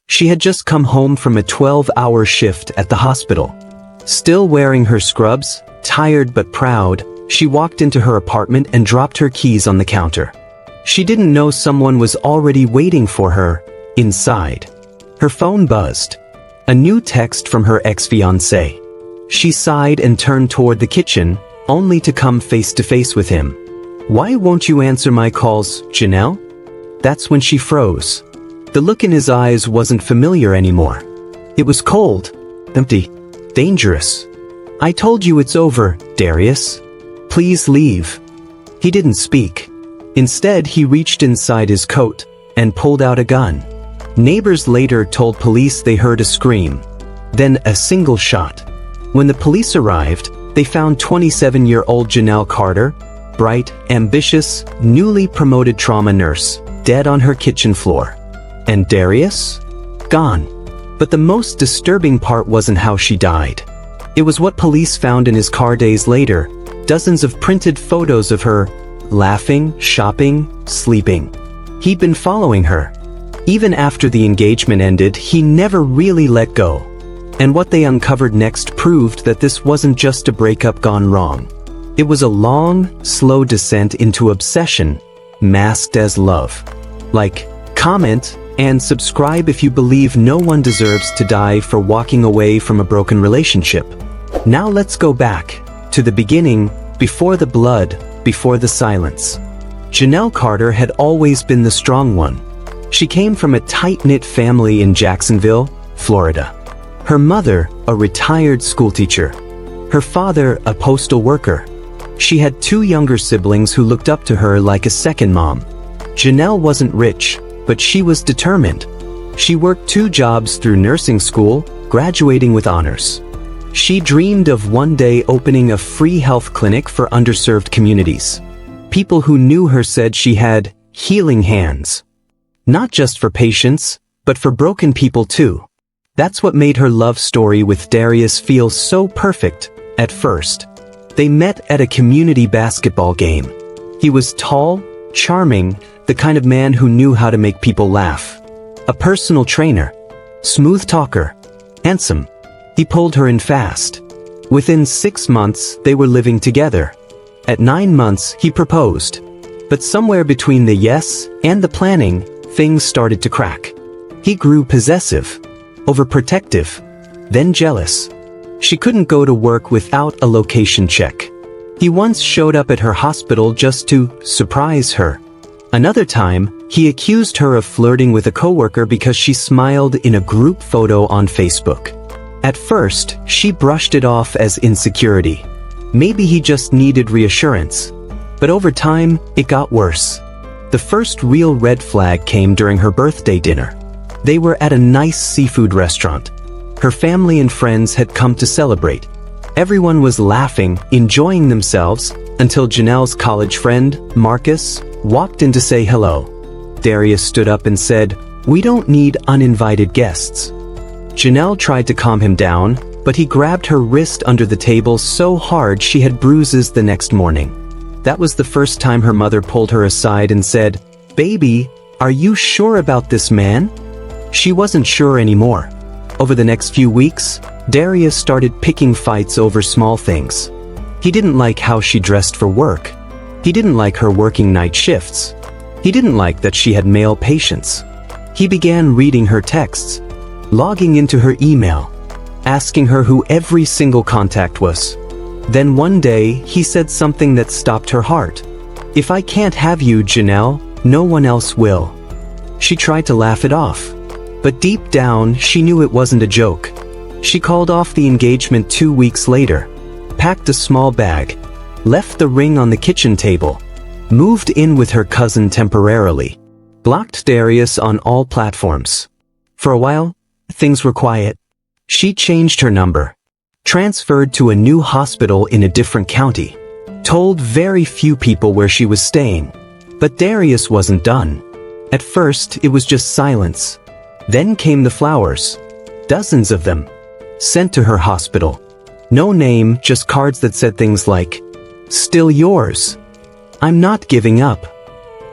She had just come home from a 12-hour shift at the hospital. Still wearing her scrubs, tired but proud, she walked into her apartment and dropped her keys on the counter. She didn't know someone was already waiting for her inside. Her phone buzzed. A new text from her ex-fiancé. She sighed and turned toward the kitchen, only to come face to face with him. "Why won't you answer my calls, Janelle?" That's when she froze. The look in his eyes wasn't familiar anymore. It was cold, empty, dangerous. "I told you it's over, Darius. Please leave." He didn't speak. Instead, he reached inside his coat and pulled out a gun. Neighbors later told police they heard a scream, then a single shot. When the police arrived, they found 27-year-old Janelle Carter, bright, ambitious, newly promoted trauma nurse, dead on her kitchen floor. And Darius? Gone. But the most disturbing part wasn't how she died. It was what police found in his car days later, dozens of printed photos of her, laughing, shopping, sleeping. He'd been following her. Even after the engagement ended, he never really let go. And what they uncovered next proved that this wasn't just a breakup gone wrong. It was a long, slow descent into obsession, masked as love. Like, comment, and subscribe if you believe no one deserves to die for walking away from a broken relationship. Now let's go back to the beginning, before the blood, before the silence. Janelle Carter had always been the strong one. She came from a tight-knit family in Jacksonville, Florida. Her mother, a retired schoolteacher. Her father, a postal worker. She had 2 younger siblings who looked up to her like a second mom. Janelle wasn't rich, but she was determined. She worked 2 jobs through nursing school, graduating with honors. She dreamed of one day opening a free health clinic for underserved communities. People who knew her said she had healing hands. Not just for patients, but for broken people too. That's what made her love story with Darius feel so perfect at first. They met at a community basketball game. He was tall, charming, the kind of man who knew how to make people laugh. A personal trainer. Smooth talker. Handsome. He pulled her in fast. Within 6 months, they were living together. At 9 months, he proposed. But somewhere between the yes and the planning, things started to crack. He grew possessive, overprotective, then jealous. She couldn't go to work without a location check. He once showed up at her hospital just to surprise her. Another time, he accused her of flirting with a coworker because she smiled in a group photo on Facebook. At first, she brushed it off as insecurity. Maybe he just needed reassurance. But over time, it got worse. The first real red flag came during her birthday dinner. They were at a nice seafood restaurant. Her family and friends had come to celebrate. Everyone was laughing, enjoying themselves, until Janelle's college friend, Marcus, walked in to say hello. Darius stood up and said, "We don't need uninvited guests." Janelle tried to calm him down, but he grabbed her wrist under the table so hard she had bruises the next morning. That was the first time her mother pulled her aside and said, "Baby, are you sure about this man?" She wasn't sure anymore. Over the next few weeks, Darius started picking fights over small things. He didn't like how she dressed for work. He didn't like her working night shifts. He didn't like that she had male patients. He began reading her texts, logging into her email, asking her who every single contact was. Then one day, he said something that stopped her heart. "If I can't have you, Janelle, no one else will." She tried to laugh it off. But deep down, she knew it wasn't a joke. She called off the engagement 2 weeks later, packed a small bag, left the ring on the kitchen table, moved in with her cousin temporarily, blocked Darius on all platforms. For a while, things were quiet. She changed her number, transferred to a new hospital in a different county, told very few people where she was staying. But Darius wasn't done. At first, it was just silence. Then came the flowers. Dozens of them. Sent to her hospital. No name, just cards that said things like, "Still yours. I'm not giving up."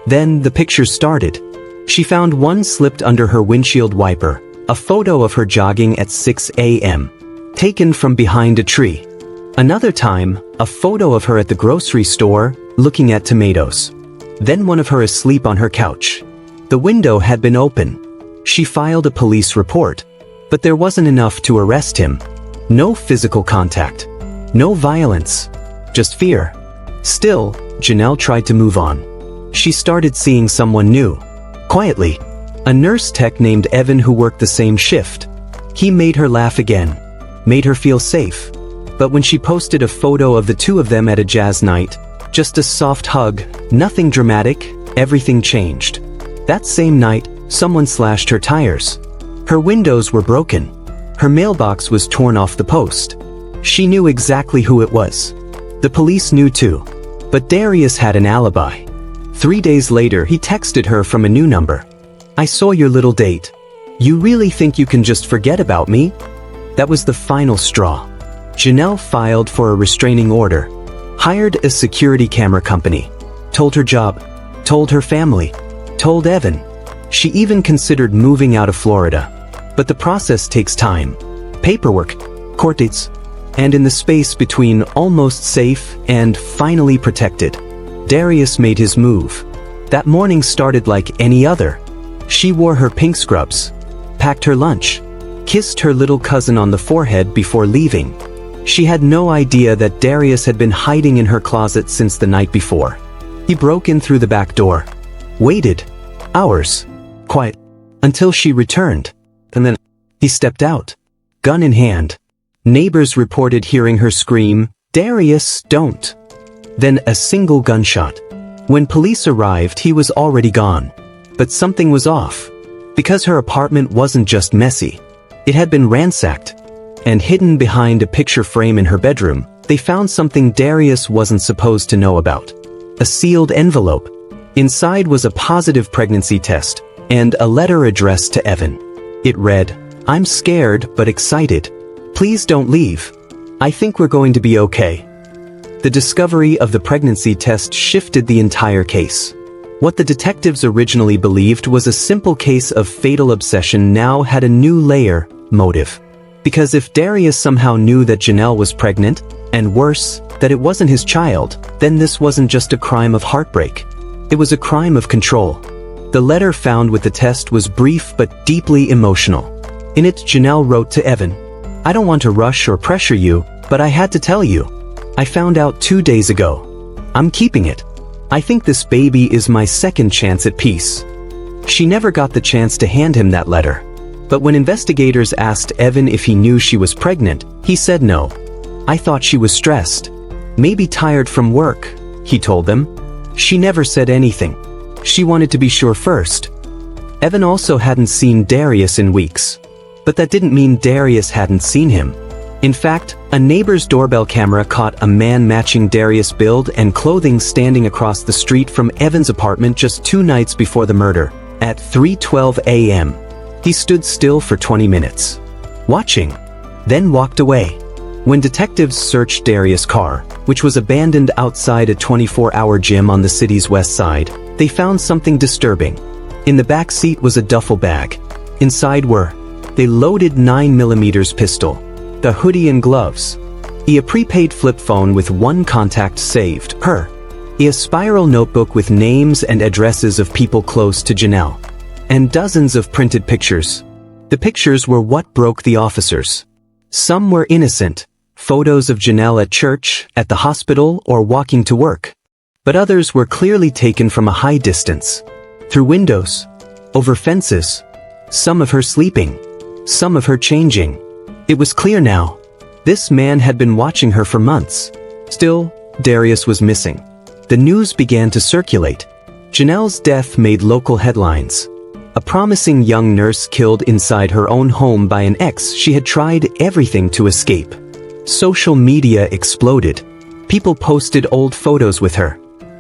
Then the pictures started. She found one slipped under her windshield wiper, A photo of her jogging at 6 a.m. taken from behind a tree. Another time, a photo of her at the grocery store, looking at tomatoes. Then one of her asleep on her couch. The window had been open. She filed a police report, but there wasn't enough to arrest him. No physical contact. No violence. Just fear. Still, Janelle tried to move on. She started seeing someone new. Quietly. A nurse tech named Evan who worked the same shift. He made her laugh again. Made her feel safe. But when she posted a photo of the two of them at a jazz night, just a soft hug, nothing dramatic, everything changed. That same night, someone slashed her tires. Her windows were broken. Her mailbox was torn off the post. She knew exactly who it was. The police knew too. But Darius had an alibi. 3 days later, he texted her from a new number. "I saw your little date. You really think you can just forget about me?" That was the final straw. Janelle filed for a restraining order, hired a security camera company, told her job, told her family, told Evan. She even considered moving out of Florida. But the process takes time. Paperwork, court dates, and in the space between almost safe and finally protected, Darius made his move. That morning started like any other. She wore her pink scrubs, packed her lunch, kissed her little cousin on the forehead before leaving. She had no idea that Darius had been hiding in her closet since the night before. He broke in through the back door, waited, hours, quiet, until she returned, and then he stepped out, gun in hand. Neighbors reported hearing her scream, "Darius, don't!" Then a single gunshot. When police arrived, he was already gone. But something was off. Because her apartment wasn't just messy. It had been ransacked. And hidden behind a picture frame in her bedroom, they found something Darius wasn't supposed to know about. A sealed envelope. Inside was a positive pregnancy test, and a letter addressed to Evan. It read, "I'm scared but excited. Please don't leave. I think we're going to be okay." The discovery of the pregnancy test shifted the entire case. What the detectives originally believed was a simple case of fatal obsession now had a new layer, motive. Because if Darius somehow knew that Janelle was pregnant, and worse, that it wasn't his child, then this wasn't just a crime of heartbreak. It was a crime of control. The letter found with the test was brief but deeply emotional. In it, Janelle wrote to Evan, "I don't want to rush or pressure you, but I had to tell you. I found out 2 days ago. I'm keeping it. I think this baby is my second chance at peace." She never got the chance to hand him that letter. But when investigators asked Evan if he knew she was pregnant, he said no. "I thought she was stressed. Maybe tired from work," he told them. She never said anything. She wanted to be sure first. Evan also hadn't seen Darius in weeks. But that didn't mean Darius hadn't seen him. In fact, a neighbor's doorbell camera caught a man matching Darius' build and clothing standing across the street from Evan's apartment just 2 nights before the murder, at 3:12 a.m. He stood still for 20 minutes, watching, then walked away. When detectives searched Darius' car, which was abandoned outside a 24-hour gym on the city's west side, they found something disturbing. In the back seat was a duffel bag. Inside were the loaded 9mm pistol, the hoodie and gloves, a prepaid flip phone with one contact saved, her, a spiral notebook with names and addresses of people close to Janelle, and dozens of printed pictures. The pictures were what broke the officers. Some were innocent, photos of Janelle at church, at the hospital, or walking to work. But others were clearly taken from a high distance, through windows, over fences, some of her sleeping, some of her changing. It was clear now. This man had been watching her for months. Still, Darius was missing. The news began to circulate. Janelle's death made local headlines. A promising young nurse killed inside her own home by an ex she had tried everything to escape. Social media exploded. People posted old photos with her,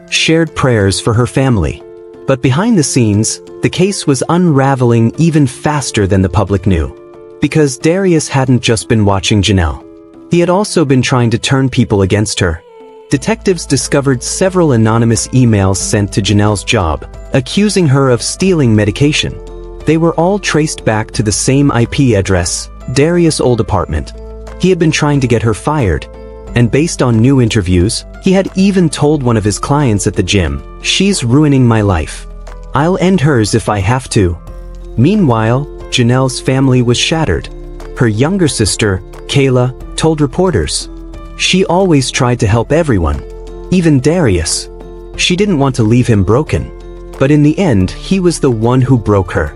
shared prayers for her family. But behind the scenes, the case was unraveling even faster than the public knew. Because Darius hadn't just been watching Janelle. He had also been trying to turn people against her. Detectives discovered several anonymous emails sent to Janelle's job, accusing her of stealing medication, They were all traced back to the same IP address, Darius' old apartment. He had been trying to get her fired, and based on new interviews, he had even told one of his clients at the gym, "She's ruining my life. I'll end hers if I have to." Meanwhile, Janelle's family was shattered. Her younger sister, Kayla, told reporters. She always tried to help everyone, even Darius. She didn't want to leave him broken. But in the end, he was the one who broke her.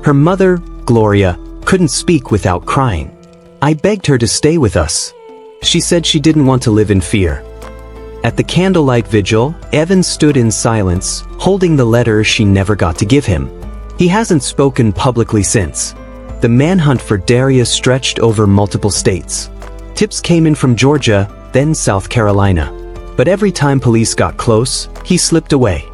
Her mother, Gloria, couldn't speak without crying. I begged her to stay with us. She said she didn't want to live in fear. At the candlelight vigil, Evan stood in silence, holding the letter she never got to give him. He hasn't spoken publicly since. The manhunt for Darius stretched over multiple states. Tips came in from Georgia, then South Carolina. But every time police got close, he slipped away.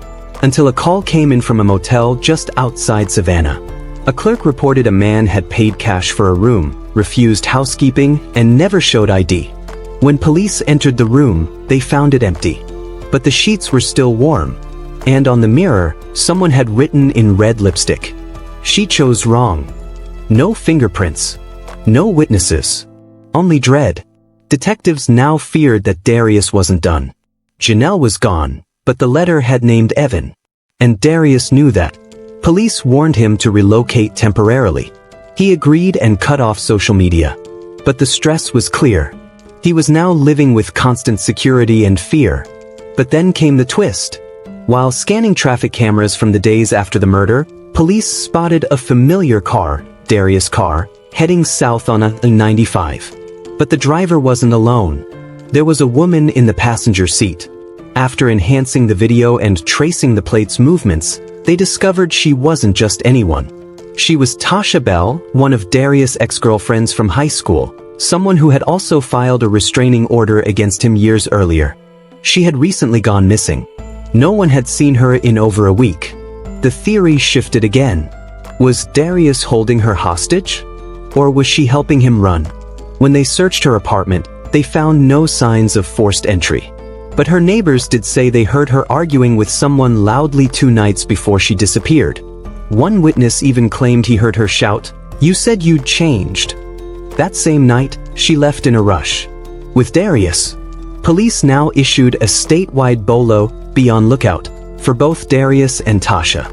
Until a call came in from a motel just outside Savannah. A clerk reported a man had paid cash for a room, refused housekeeping, and never showed ID. When police entered the room, they found it empty. But the sheets were still warm. And on the mirror, someone had written in red lipstick, "She chose wrong." No fingerprints. No witnesses. Only dread. Detectives now feared that Darius wasn't done. Janelle was gone, but the letter had named Evan. And Darius knew that. Police warned him to relocate temporarily. He agreed and cut off social media. But the stress was clear. He was now living with constant security and fear. But then came the twist. While scanning traffic cameras from the days after the murder, police spotted a familiar car, Darius' car, heading south on I-95. But the driver wasn't alone. There was a woman in the passenger seat. After enhancing the video and tracing the plate's movements, they discovered she wasn't just anyone. She was Tasha Bell, one of Darius' ex-girlfriends from high school, someone who had also filed a restraining order against him years earlier. She had recently gone missing. No one had seen her in over a week. The theory shifted again. Was Darius holding her hostage? Or was she helping him run? When they searched her apartment, they found no signs of forced entry. But her neighbors did say they heard her arguing with someone loudly 2 nights before she disappeared. One witness even claimed he heard her shout, "You said you'd changed." That same night, she left in a rush. With Darius, police now issued a statewide BOLO, be on lookout, for both Darius and Tasha.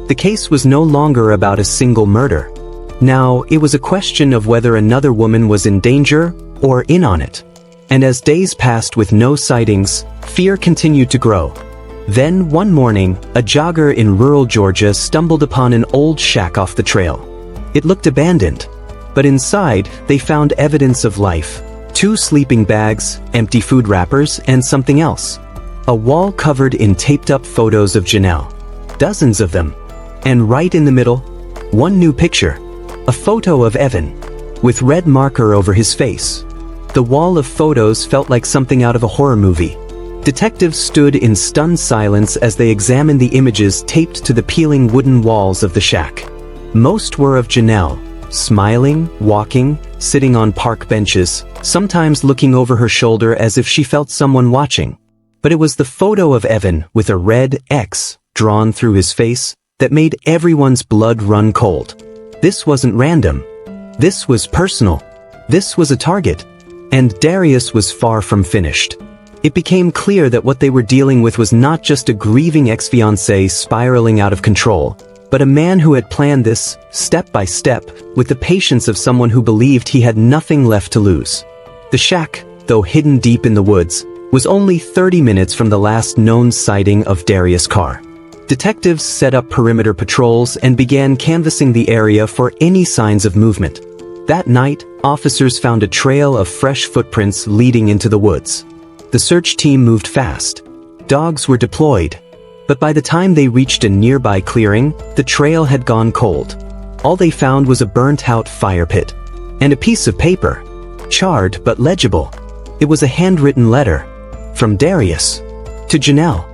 The case was no longer about a single murder. Now, it was a question of whether another woman was in danger or in on it. And as days passed with no sightings, fear continued to grow. Then, one morning, a jogger in rural Georgia stumbled upon an old shack off the trail. It looked abandoned, but inside, they found evidence of life. 2 sleeping bags, empty food wrappers, and something else. A wall covered in taped-up photos of Janelle. Dozens of them. And right in the middle, one new picture. A photo of Evan, with red marker over his face. The wall of photos felt like something out of a horror movie. Detectives stood in stunned silence as they examined the images taped to the peeling wooden walls of the shack. Most were of Janelle, smiling, walking, sitting on park benches, sometimes looking over her shoulder as if she felt someone watching. But it was the photo of Evan with a red X drawn through his face that made everyone's blood run cold. This wasn't random. This was personal. This was a target. And Darius was far from finished. It became clear that what they were dealing with was not just a grieving ex-fiancé spiraling out of control, but a man who had planned this, step by step, with the patience of someone who believed he had nothing left to lose. The shack, though hidden deep in the woods, was only 30 minutes from the last known sighting of Darius' car. Detectives set up perimeter patrols and began canvassing the area for any signs of movement. That night, officers found a trail of fresh footprints leading into the woods. The search team moved fast. Dogs were deployed. But by the time they reached a nearby clearing, the trail had gone cold. All they found was a burnt-out fire pit. And a piece of paper. Charred but legible. It was a handwritten letter. From Darius. To Janelle.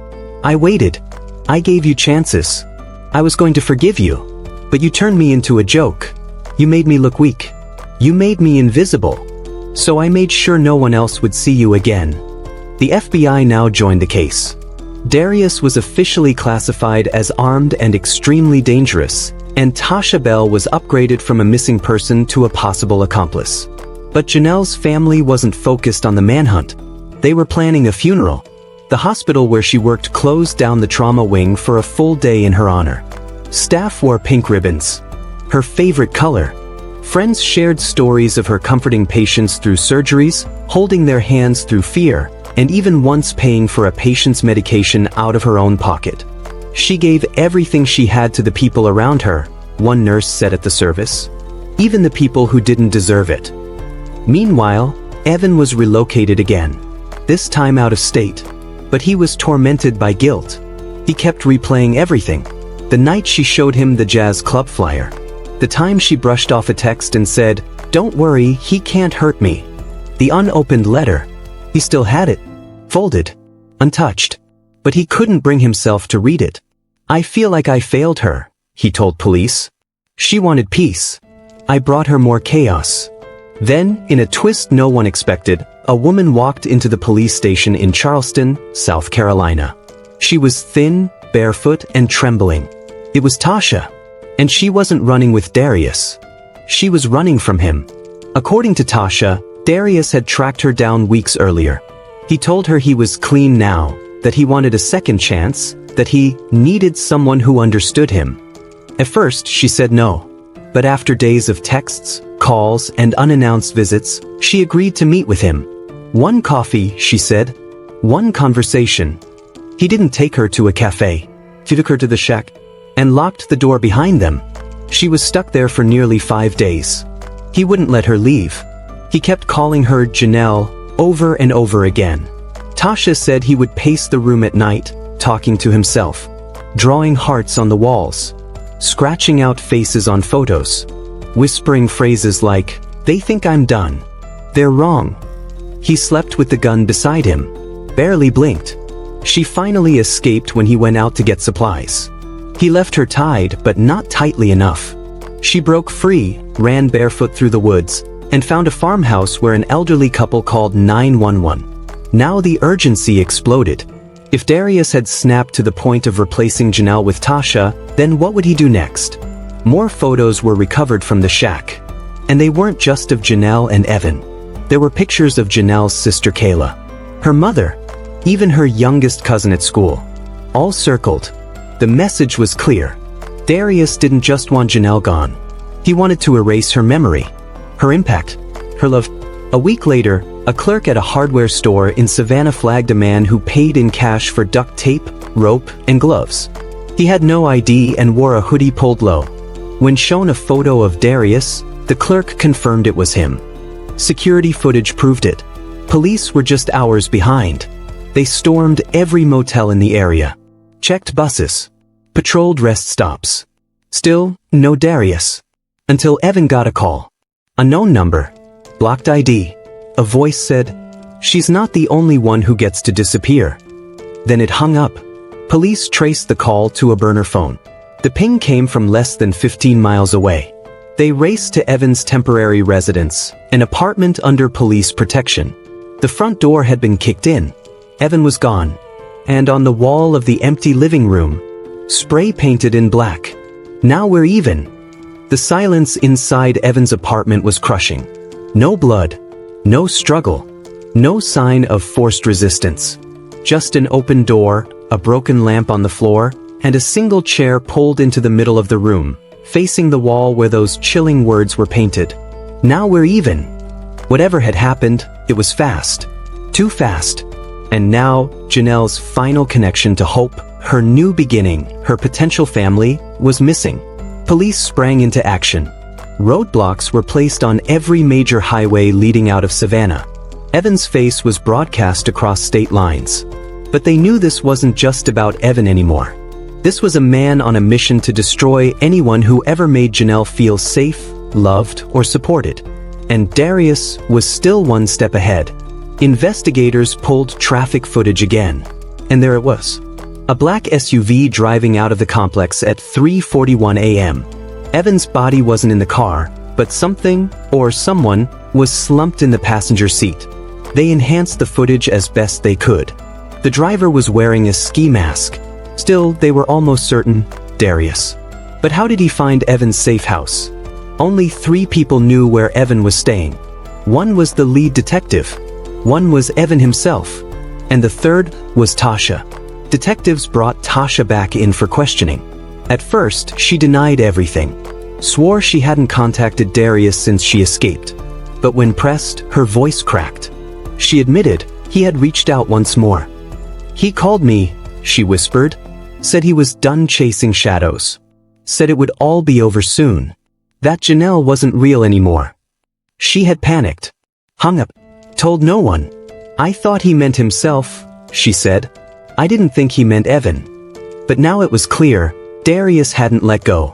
"I waited. I gave you chances. I was going to forgive you. But you turned me into a joke. You made me look weak. You made me invisible. So I made sure no one else would see you again." The FBI now joined the case. Darius was officially classified as armed and extremely dangerous, and Tasha Bell was upgraded from a missing person to a possible accomplice. But Janelle's family wasn't focused on the manhunt. They were planning a funeral. The hospital where she worked closed down the trauma wing for a full day in her honor. Staff wore pink ribbons, her favorite color. Friends shared stories of her comforting patients through surgeries, holding their hands through fear, and even once paying for a patient's medication out of her own pocket. She gave everything she had to the people around her, one nurse said at the service. Even the people who didn't deserve it. Meanwhile, Evan was relocated again, this time out of state. But he was tormented by guilt. He kept replaying everything. The night she showed him the jazz club flyer. The time she brushed off a text and said, "Don't worry, he can't hurt me." The unopened letter. He still had it. Folded. Untouched. But he couldn't bring himself to read it. "I feel like I failed her," he told police. "She wanted peace. I brought her more chaos." Then, in a twist no one expected, a woman walked into the police station in Charleston, South Carolina. She was thin, barefoot, and trembling. It was Tasha. And she wasn't running with Darius. She was running from him. According to Tasha, Darius had tracked her down weeks earlier. He told her he was clean now, that he wanted a second chance, that he needed someone who understood him. At first, she said no. But after days of texts, calls, and unannounced visits, she agreed to meet with him. One coffee, she said. One conversation. He didn't take her to a cafe. He took her to the shack and locked the door behind them. She was stuck there for nearly 5 days. He wouldn't let her leave. He kept calling her Janelle over and over again. Tasha said he would pace the room at night, talking to himself, drawing hearts on the walls, scratching out faces on photos, whispering phrases like, "They think I'm done. They're wrong." He slept with the gun beside him, barely blinked. She finally escaped when he went out to get supplies. He left her tied, but not tightly enough. She broke free, ran barefoot through the woods, and found a farmhouse where an elderly couple called 911. Now the urgency exploded. If Darius had snapped to the point of replacing Janelle with Tasha, then what would he do next? More photos were recovered from the shack. And they weren't just of Janelle and Evan. There were pictures of Janelle's sister Kayla, her mother, even her youngest cousin at school. All circled. The message was clear. Darius didn't just want Janelle gone. He wanted to erase her memory, her impact, her love. A week later, a clerk at a hardware store in Savannah flagged a man who paid in cash for duct tape, rope, and gloves. He had no ID and wore a hoodie pulled low. When shown a photo of Darius, the clerk confirmed it was him. Security footage proved it. Police were just hours behind. They stormed every motel in the area, checked buses, patrolled rest stops. Still, no Darius. Until Evan got a call. A known number. Blocked ID. A voice said, "She's not the only one who gets to disappear." Then it hung up. Police traced the call to a burner phone. The ping came from less than 15 miles away. They raced to Evan's temporary residence, an apartment under police protection. The front door had been kicked in. Evan was gone. And on the wall of the empty living room, spray painted in black. "Now we're even." The silence inside Evan's apartment was crushing. No blood. No struggle. No sign of forced resistance. Just an open door, a broken lamp on the floor, and a single chair pulled into the middle of the room, facing the wall where those chilling words were painted. "Now we're even." Whatever had happened, it was fast. Too fast. And now, Janelle's final connection to hope, her new beginning, her potential family, was missing. Police sprang into action. Roadblocks were placed on every major highway leading out of Savannah. Evan's face was broadcast across state lines. But they knew this wasn't just about Evan anymore. This was a man on a mission to destroy anyone who ever made Janelle feel safe, loved, or supported. And Darius was still one step ahead. Investigators pulled traffic footage again. And there it was. A black SUV driving out of the complex at 3:41 a.m. Evan's body wasn't in the car, but something, or someone, was slumped in the passenger seat. They enhanced the footage as best they could. The driver was wearing a ski mask. Still, they were almost certain, Darius. But how did he find Evan's safe house? Only 3 people knew where Evan was staying. One was the lead detective, one was Evan himself, and the third was Tasha. Detectives brought Tasha back in for questioning. At first, she denied everything, swore she hadn't contacted Darius since she escaped. But when pressed, her voice cracked. She admitted he had reached out once more. "He called me," she whispered, said he was done chasing shadows, said it would all be over soon, that Janelle wasn't real anymore. She had panicked, hung up, told no one. "I thought he meant himself," she said. "I didn't think he meant Evan." But now it was clear, Darius hadn't let go.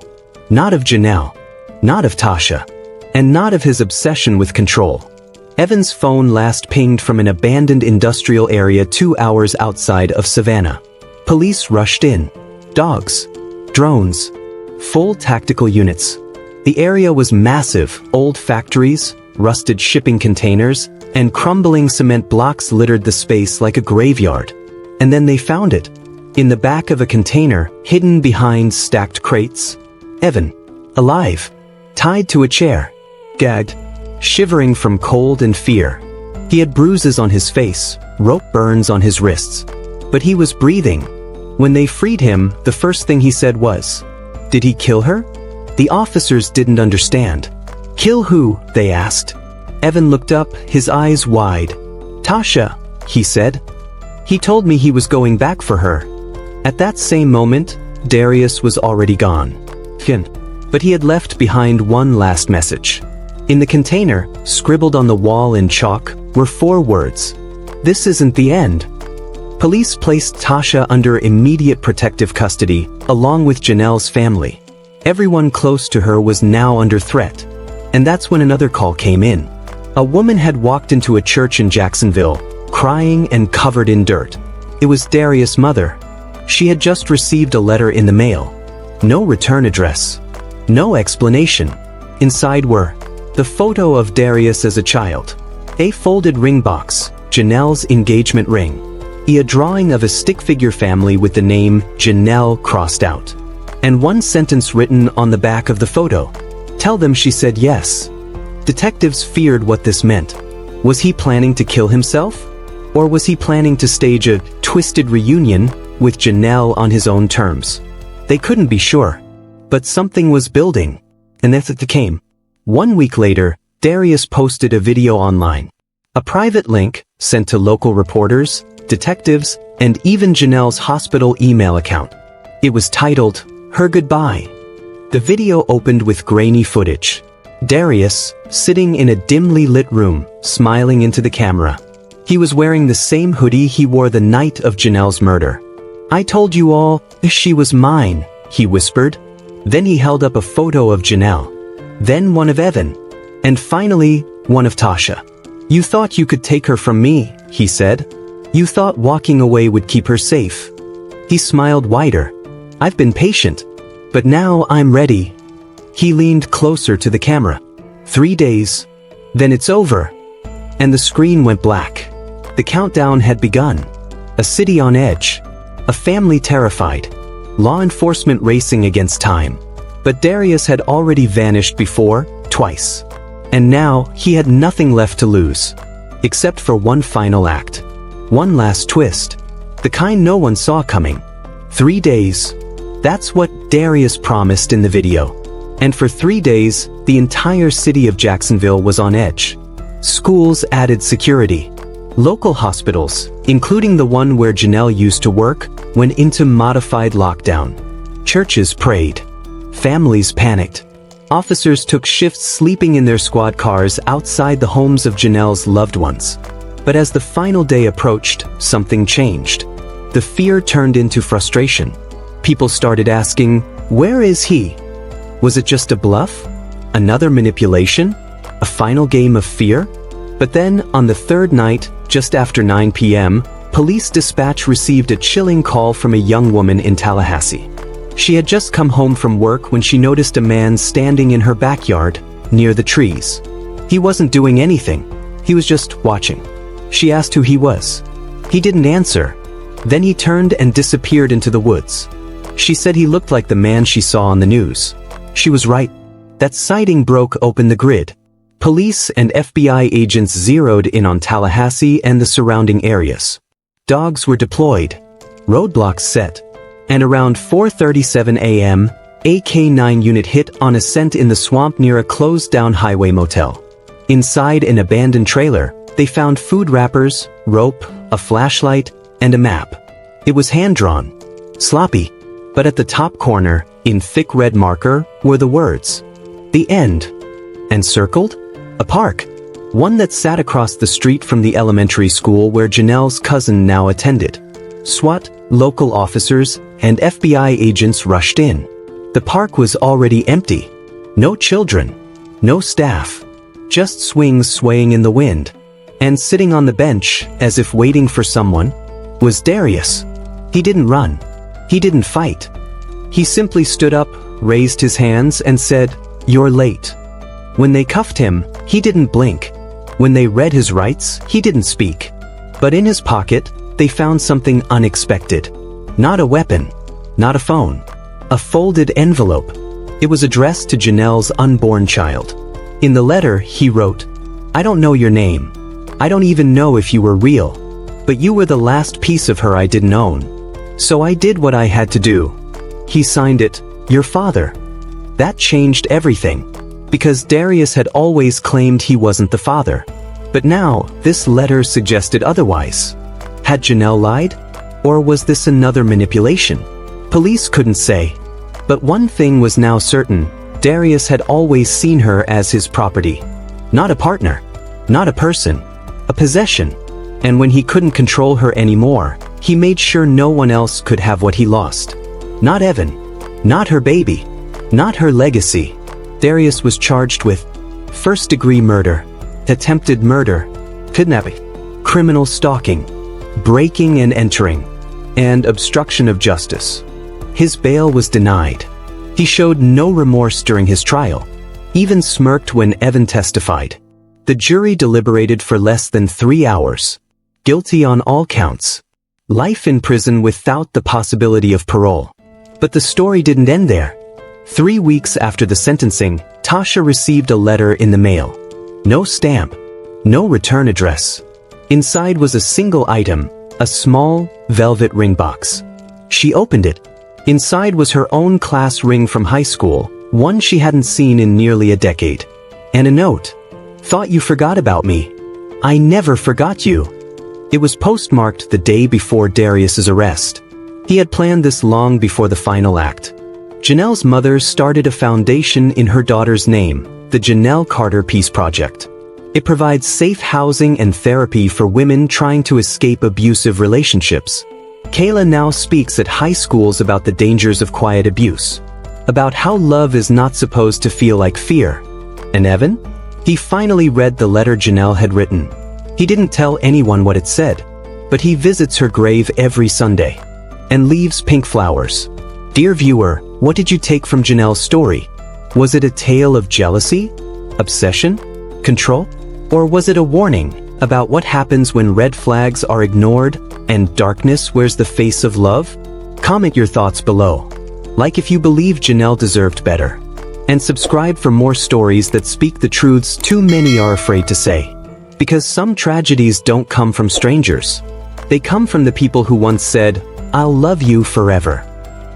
Not of Janelle, not of Tasha, and not of his obsession with control. Evan's phone last pinged from an abandoned industrial area 2 hours outside of Savannah. Police rushed in. Dogs, drones, full tactical units. The area was massive. Old factories, rusted shipping containers, and crumbling cement blocks littered the space like a graveyard. And then they found it. In the back of a container, hidden behind stacked crates. Evan, alive, tied to a chair, gagged, shivering from cold and fear. He had bruises on his face, rope burns on his wrists. But he was breathing. When they freed him, the first thing he said was, "Did he kill her?" The officers didn't understand. "Kill who?" they asked. Evan looked up, his eyes wide. "Tasha," he said. "He told me he was going back for her." At that same moment, Darius was already gone. But he had left behind one last message. In the container, scribbled on the wall in chalk, were 4 words. "This isn't the end." Police placed Tasha under immediate protective custody, along with Janelle's family. Everyone close to her was now under threat. And that's when another call came in. A woman had walked into a church in Jacksonville, crying and covered in dirt. It was Darius' mother. She had just received a letter in the mail. No return address. No explanation. Inside were the photo of Darius as a child, a folded ring box, Janelle's engagement ring, a drawing of a stick figure family with the name Janelle crossed out, and one sentence written on the back of the photo. "Tell them she said yes." Detectives feared what this meant. Was he planning to kill himself? Or was he planning to stage a twisted reunion with Janelle on his own terms? They couldn't be sure. But something was building. And that's it came. 1 week later, Darius posted a video online. A private link, sent to local reporters, detectives, and even Janelle's hospital email account. It was titled, "Her Goodbye." The video opened with grainy footage. Darius, sitting in a dimly lit room, smiling into the camera. He was wearing the same hoodie he wore the night of Janelle's murder. "I told you all, she was mine," he whispered. Then he held up a photo of Janelle. Then one of Evan. And finally, one of Tasha. "You thought you could take her from me," he said. "You thought walking away would keep her safe." He smiled wider. "I've been patient. But now I'm ready." He leaned closer to the camera. 3 days. Then it's over. And the screen went black. The countdown had begun. A city on edge. A family terrified. Law enforcement racing against time. But Darius had already vanished before, twice. And now, he had nothing left to lose. Except for one final act. One last twist. The kind no one saw coming. 3 days. That's what Darius promised in the video. And for 3 days, the entire city of Jacksonville was on edge. Schools added security. Local hospitals, including the one where Janelle used to work, went into modified lockdown. Churches prayed. Families panicked. Officers took shifts sleeping in their squad cars outside the homes of Janelle's loved ones. But as the final day approached, something changed. The fear turned into frustration. People started asking, "Where is he?" Was it just a bluff? Another manipulation? A final game of fear? But then, on the 3rd night, just after 9 p.m., police dispatch received a chilling call from a young woman in Tallahassee. She had just come home from work when she noticed a man standing in her backyard, near the trees. He wasn't doing anything. He was just watching. She asked who he was. He didn't answer. Then he turned and disappeared into the woods. She said he looked like the man she saw on the news. She was right. That sighting broke open the grid. Police and FBI agents zeroed in on Tallahassee and the surrounding areas. Dogs were deployed, roadblocks set, and around 4:37 a.m., a K-9 unit hit on a scent in the swamp near a closed-down highway motel. Inside an abandoned trailer, they found food wrappers, rope, a flashlight, and a map. It was hand-drawn, sloppy, but at the top corner, in thick red marker, were the words, "The End." And circled? A park. One that sat across the street from the elementary school where Janelle's cousin now attended. SWAT, local officers, and FBI agents rushed in. The park was already empty. No children. No staff. Just swings swaying in the wind. And sitting on the bench, as if waiting for someone, was Darius. He didn't run. He didn't fight. He simply stood up, raised his hands, and said, "You're late." When they cuffed him, he didn't blink. When they read his rights, he didn't speak. But in his pocket, they found something unexpected. Not a weapon. Not a phone. A folded envelope. It was addressed to Janelle's unborn child. In the letter, he wrote, "I don't know your name. I don't even know if you were real. But you were the last piece of her I didn't own. So I did what I had to do." He signed it, "Your father." That changed everything. Because Darius had always claimed he wasn't the father. But now, this letter suggested otherwise. Had Janelle lied? Or was this another manipulation? Police couldn't say. But one thing was now certain. Darius had always seen her as his property. Not a partner. Not a person. A possession. And when he couldn't control her anymore, he made sure no one else could have what he lost. Not Evan. Not her baby. Not her legacy. Darius was charged with first-degree murder, attempted murder, kidnapping, criminal stalking, breaking and entering, and obstruction of justice. His bail was denied. He showed no remorse during his trial, even smirked when Evan testified. The jury deliberated for less than 3 hours. Guilty on all counts. Life in prison without the possibility of parole. But the story didn't end there. 3 weeks after the sentencing, Tasha received a letter in the mail. No stamp. No return address. Inside was a single item, a small, velvet ring box. She opened it. Inside was her own class ring from high school, one she hadn't seen in nearly a decade. And a note. "Thought you forgot about me. I never forgot you." It was postmarked the day before Darius's arrest. He had planned this long before the final act. Janelle's mother started a foundation in her daughter's name, the Janelle Carter Peace Project. It provides safe housing and therapy for women trying to escape abusive relationships. Kayla now speaks at high schools about the dangers of quiet abuse, about how love is not supposed to feel like fear. And Evan? He finally read the letter Janelle had written. He didn't tell anyone what it said, but he visits her grave every Sunday and leaves pink flowers. Dear viewer, what did you take from Janelle's story? Was it a tale of jealousy, obsession, control? Or was it a warning about what happens when red flags are ignored and darkness wears the face of love? Comment your thoughts below. Like if you believe Janelle deserved better. And subscribe for more stories that speak the truths too many are afraid to say. Because some tragedies don't come from strangers. They come from the people who once said, "I'll love you forever."